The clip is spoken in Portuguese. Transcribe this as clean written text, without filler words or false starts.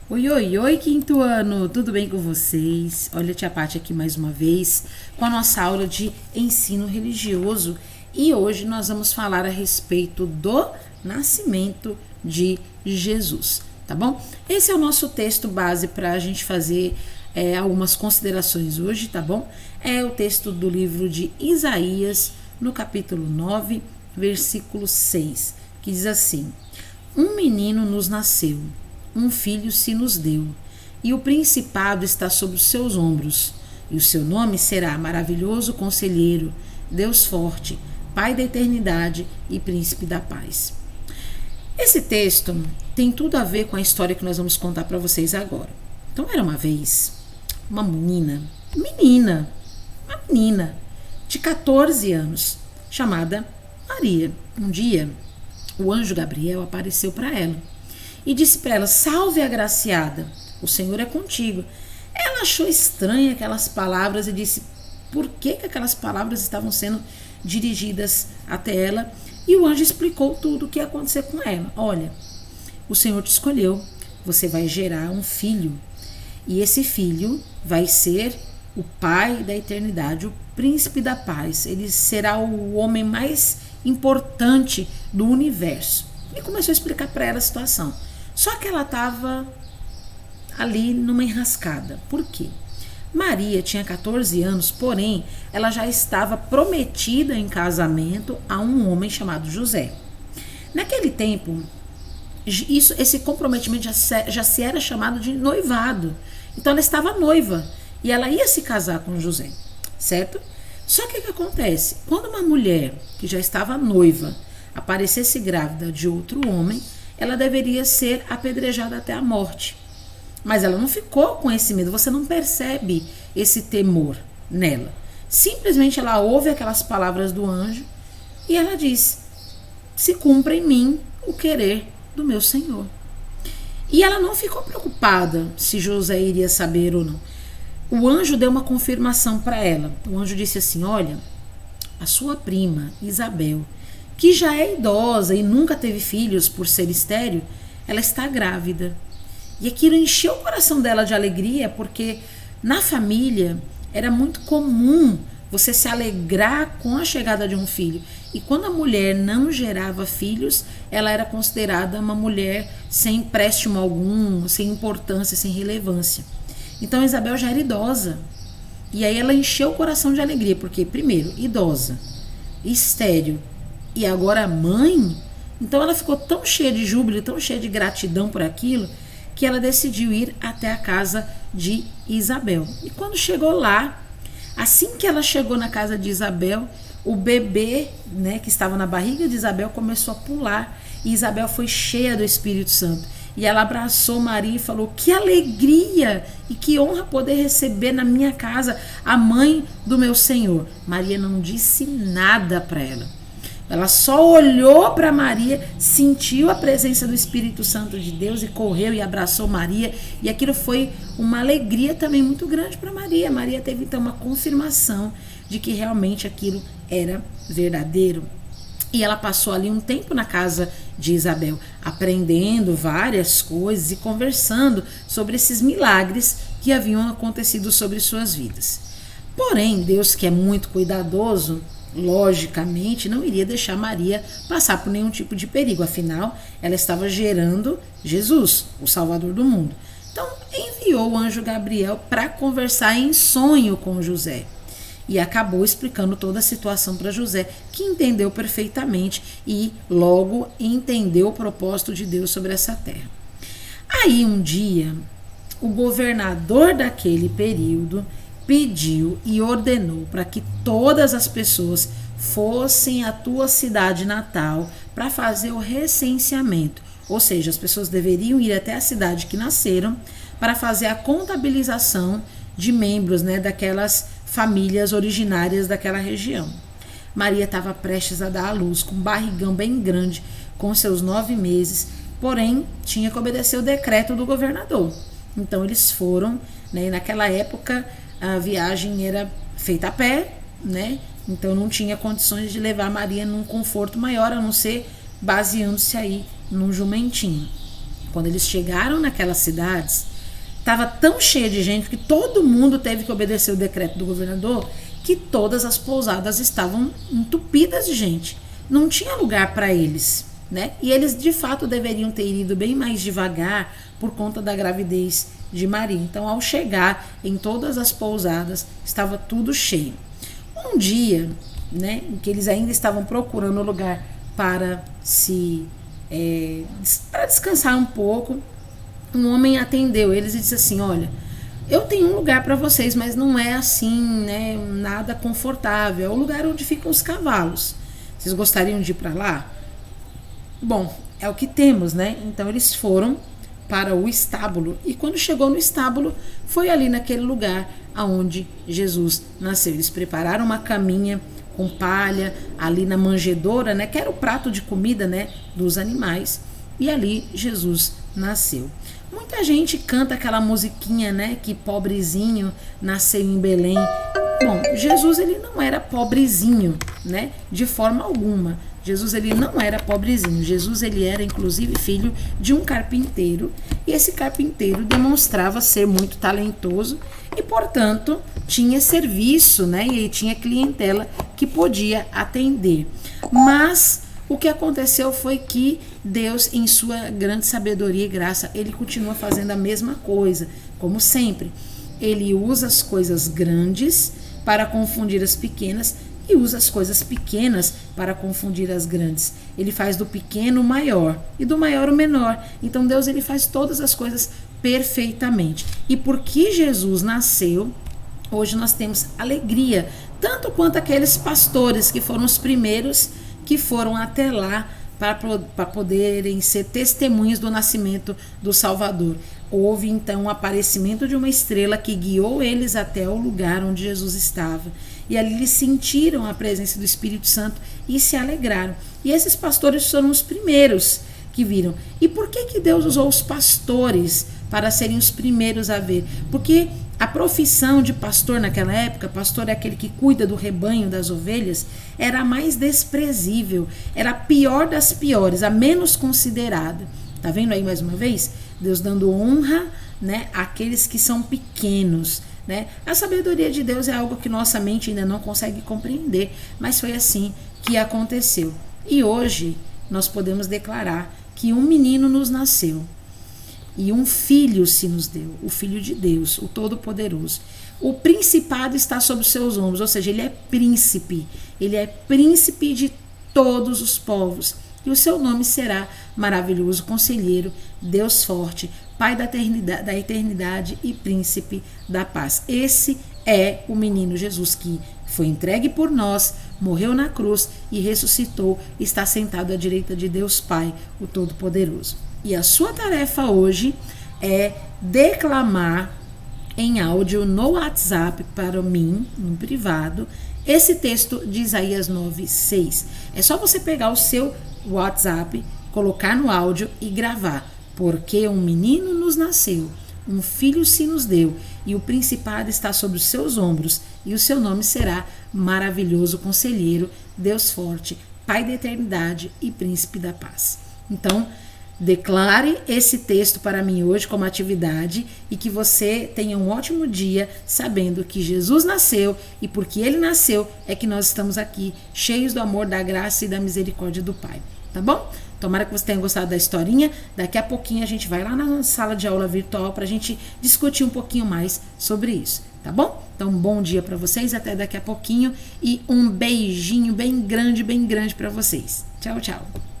Oi, oi, oi, quinto ano! Tudo bem com vocês? Olha a tia Paty aqui mais uma vez com a nossa aula de ensino religioso e hoje nós vamos falar a respeito do nascimento de Jesus, tá bom? Esse é o nosso texto base para a gente fazer algumas considerações hoje, tá bom? É o texto do livro de Isaías, no capítulo 9, versículo 6, que diz assim: Um menino nos nasceu, um filho se nos deu, e o principado está sobre os seus ombros, e o seu nome será Maravilhoso Conselheiro, Deus Forte, Pai da Eternidade e Príncipe da Paz. Esse texto tem tudo a ver com a história que nós vamos contar para vocês agora. Então, era uma vez uma menina de 14 anos, chamada Maria. Um dia, o anjo Gabriel apareceu para ela e disse para ela: Salve, agraciada, o Senhor é contigo. Ela achou estranha aquelas palavras e disse por que aquelas palavras estavam sendo dirigidas até ela, e o anjo explicou tudo o que ia acontecer com ela. Olha, o Senhor te escolheu, você vai gerar um filho, e esse filho vai ser o Pai da Eternidade, o Príncipe da Paz. Ele será o homem mais importante do universo. E começou a explicar para ela a situação. Só que ela estava ali numa enrascada. Por quê? Maria tinha 14 anos, porém, ela já estava prometida em casamento a um homem chamado José. Naquele tempo, esse comprometimento já se era chamado de noivado. Então ela estava noiva e ela ia se casar com José, certo? Só que o que acontece? Quando uma mulher que já estava noiva aparecesse grávida de outro homem, ela deveria ser apedrejada até a morte. Mas ela não ficou com esse medo, você não percebe esse temor nela. Simplesmente ela ouve aquelas palavras do anjo e ela diz: se cumpra em mim o querer do meu Senhor. E ela não ficou preocupada se José iria saber ou não. O anjo deu uma confirmação para ela. O anjo disse assim: olha, a sua prima Isabel, que já é idosa e nunca teve filhos por ser estéril, ela está grávida. E aquilo encheu o coração dela de alegria, porque na família era muito comum você se alegrar com a chegada de um filho. E quando a mulher não gerava filhos, ela era considerada uma mulher sem empréstimo algum, sem importância, sem relevância. Então Isabel já era idosa. E aí ela encheu o coração de alegria, porque primeiro, idosa, estéril, e agora mãe. Então ela ficou tão cheia de júbilo, tão cheia de gratidão por aquilo, que ela decidiu ir até a casa de Isabel. E quando chegou lá, assim que ela chegou na casa de Isabel, o bebê, né, que estava na barriga de Isabel começou a pular, e Isabel foi cheia do Espírito Santo. E ela abraçou Maria e falou: que alegria e que honra poder receber na minha casa a mãe do meu Senhor. Maria não disse nada para ela. Ela só olhou para Maria, sentiu a presença do Espírito Santo de Deus e correu e abraçou Maria. E aquilo foi uma alegria também muito grande para Maria. Maria teve então uma confirmação de que realmente aquilo era verdadeiro. E ela passou ali um tempo na casa de Isabel, aprendendo várias coisas e conversando sobre esses milagres que haviam acontecido sobre suas vidas. Porém, Deus, que é muito cuidadoso, logicamente não iria deixar Maria passar por nenhum tipo de perigo. Afinal, ela estava gerando Jesus, o Salvador do mundo. Então, enviou o anjo Gabriel para conversar em sonho com José. E acabou explicando toda a situação para José, que entendeu perfeitamente e logo entendeu o propósito de Deus sobre essa terra. Aí um dia, o governador daquele período pediu e ordenou para que todas as pessoas fossem à tua cidade natal para fazer o recenseamento. Ou seja, as pessoas deveriam ir até a cidade que nasceram para fazer a contabilização de membros, né, daquelas famílias originárias daquela região. Maria estava prestes a dar à luz, com um barrigão bem grande, com seus 9 meses, porém tinha que obedecer o decreto do governador. Então eles foram, né, e naquela época a viagem era feita a pé, né, então não tinha condições de levar Maria num conforto maior, a não ser baseando-se aí num jumentinho. Quando eles chegaram naquelas cidades, estava tão cheia de gente que todo mundo teve que obedecer o decreto do governador, que todas as pousadas estavam entupidas de gente. Não tinha lugar para eles, né? E eles de fato deveriam ter ido bem mais devagar por conta da gravidez de Maria. Então, ao chegar em todas as pousadas, estava tudo cheio. Um dia, né, em que eles ainda estavam procurando lugar para para descansar um pouco, um homem atendeu eles e disse assim: olha, eu tenho um lugar para vocês, mas não é assim, né, nada confortável. É o lugar onde ficam os cavalos. Vocês gostariam de ir para lá? Bom, é o que temos, né? Então eles foram para o estábulo, e quando chegou no estábulo, foi ali naquele lugar aonde Jesus nasceu. Eles prepararam uma caminha com palha ali na manjedoura, né, que era o prato de comida, né, dos animais, e ali Jesus nasceu. Muita gente canta aquela musiquinha, né, que pobrezinho nasceu em Belém. Bom, Jesus ele não era pobrezinho, né, de forma alguma. Jesus ele não era pobrezinho. Jesus ele era inclusive filho de um carpinteiro, e esse carpinteiro demonstrava ser muito talentoso e, portanto, tinha serviço, né, e tinha clientela que podia atender. Mas o que aconteceu foi que Deus, em sua grande sabedoria e graça, ele continua fazendo a mesma coisa, como sempre. Ele usa as coisas grandes para confundir as pequenas e usa as coisas pequenas para confundir as grandes. Ele faz do pequeno o maior e do maior o menor. Então Deus ele faz todas as coisas perfeitamente. E porque Jesus nasceu, hoje nós temos alegria, tanto quanto aqueles pastores que foram os primeiros que foram até lá para poderem ser testemunhas do nascimento do Salvador. Houve então o aparecimento de uma estrela que guiou eles até o lugar onde Jesus estava. E ali eles sentiram a presença do Espírito Santo e se alegraram. E esses pastores foram os primeiros que viram. E por que Deus usou os pastores para serem os primeiros a ver? Porque a profissão de pastor naquela época, pastor é aquele que cuida do rebanho, das ovelhas, era a mais desprezível, era a pior das piores, a menos considerada. Tá vendo aí mais uma vez? Deus dando honra, né, àqueles que são pequenos, né? A sabedoria de Deus é algo que nossa mente ainda não consegue compreender, mas foi assim que aconteceu. E hoje nós podemos declarar que um menino nos nasceu e um filho se nos deu, o Filho de Deus, o Todo-Poderoso. O principado está sobre os seus ombros, ou seja, ele é príncipe de todos os povos. E o seu nome será Maravilhoso Conselheiro, Deus Forte, Pai da eternidade e Príncipe da Paz. Esse é o menino Jesus que foi entregue por nós, morreu na cruz e ressuscitou, está sentado à direita de Deus Pai, o Todo-Poderoso. E a sua tarefa hoje é declamar em áudio no WhatsApp para mim, no privado, esse texto de Isaías 9:6. É só você pegar o seu WhatsApp, colocar no áudio e gravar. Porque um menino nos nasceu, um filho se nos deu, e o principado está sobre os seus ombros, e o seu nome será Maravilhoso Conselheiro, Deus Forte, Pai da Eternidade e Príncipe da Paz. Então, declare esse texto para mim hoje como atividade, e que você tenha um ótimo dia sabendo que Jesus nasceu, e porque ele nasceu é que nós estamos aqui cheios do amor, da graça e da misericórdia do Pai. Tá bom? Tomara que você tenha gostado da historinha. Daqui a pouquinho a gente vai lá na sala de aula virtual para a gente discutir um pouquinho mais sobre isso, tá bom? Então, bom dia para vocês, até daqui a pouquinho, e um beijinho bem grande para vocês. Tchau, tchau.